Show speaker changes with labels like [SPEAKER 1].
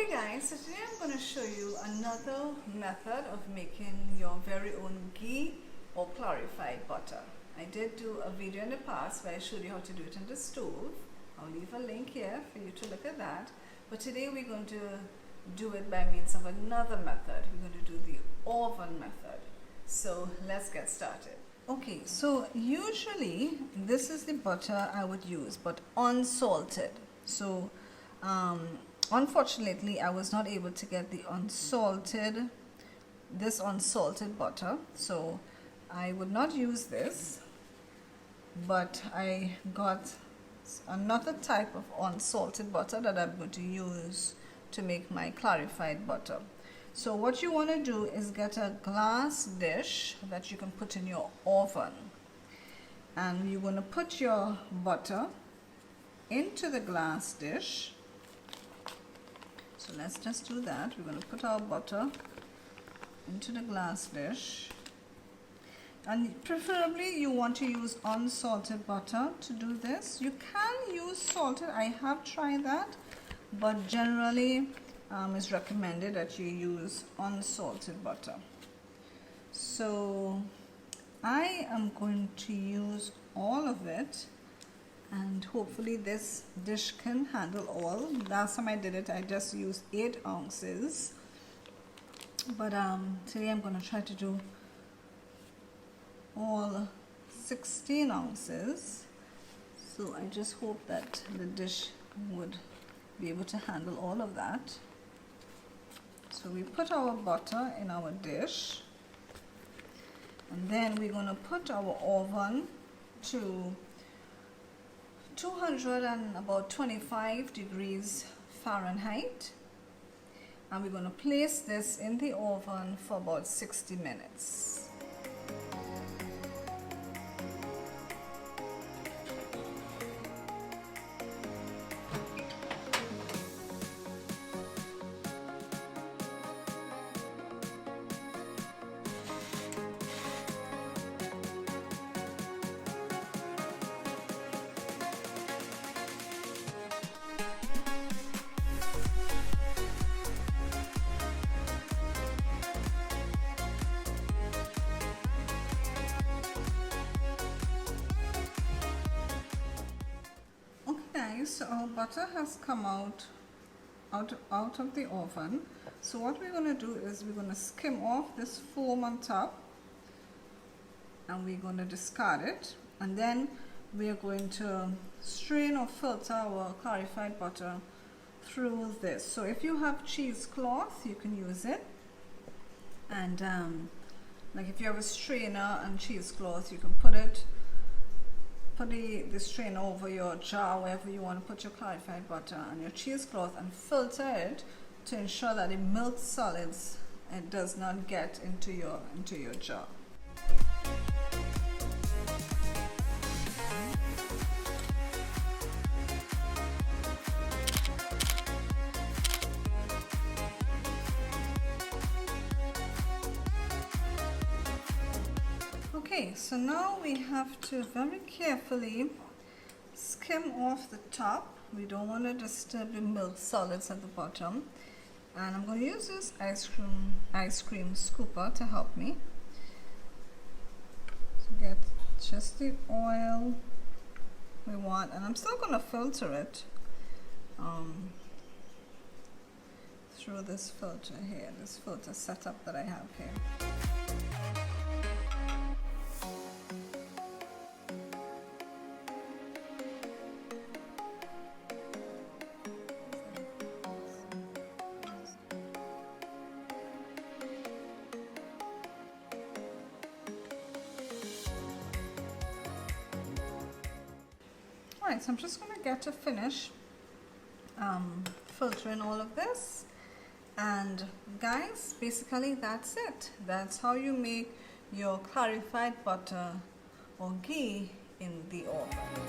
[SPEAKER 1] Okay guys, so today I'm going to show you another method of making your very own ghee or clarified butter. I did do a video in the past where I showed you how to do it on the stove. I'll leave a link here for you to look at that. But today we're going to do it by means of another method. We're going to do the oven method. So let's get started. Okay, so usually this is the butter I would use, but unsalted. So unfortunately, I was not able to get the unsalted butter, so I would not use this, but I got another type of unsalted butter that I'm going to use to make my clarified butter. So what you want to do is get a glass dish that you can put in your oven, and you're going to put your butter into the glass dish. So let's just do that. We're going to put our butter into the glass dish, and preferably you want to use unsalted butter to do this. You can use salted, I have tried that, but generally it's recommended that you use unsalted butter. So I am going to use all of it, and hopefully this dish can handle all. Last time I did it, I just used 8 ounces, but today I'm going to try to do all 16 ounces. So I just hope that the dish would be able to handle all of that. So we put our butter in our dish, and then we're going to put our oven to 225 degrees Fahrenheit, and we're going to place this in the oven for about 60 minutes. So our butter has come out of the oven. So what we're going to do is we're going to skim off this foam on top, and we're going to discard it, and then we are going to strain or filter our clarified butter through this. So if you have cheesecloth, you can use it, and like if you have a strainer and cheesecloth, you can put the strainer over your jar, wherever you want to put your clarified butter and your cheesecloth, and filter it to ensure that the milk solids, it does not get into your jar. Okay, so now we have to very carefully skim off the top. We don't want to disturb the milk solids at the bottom. And I'm going to use this ice cream scooper to help me to get just the oil we want. And I'm still going to filter it through this filter here, this filter setup that I have here. Alright, so I'm just going to get to finish filtering all of this, and guys, basically that's it. That's how you make your clarified butter or ghee in the oven.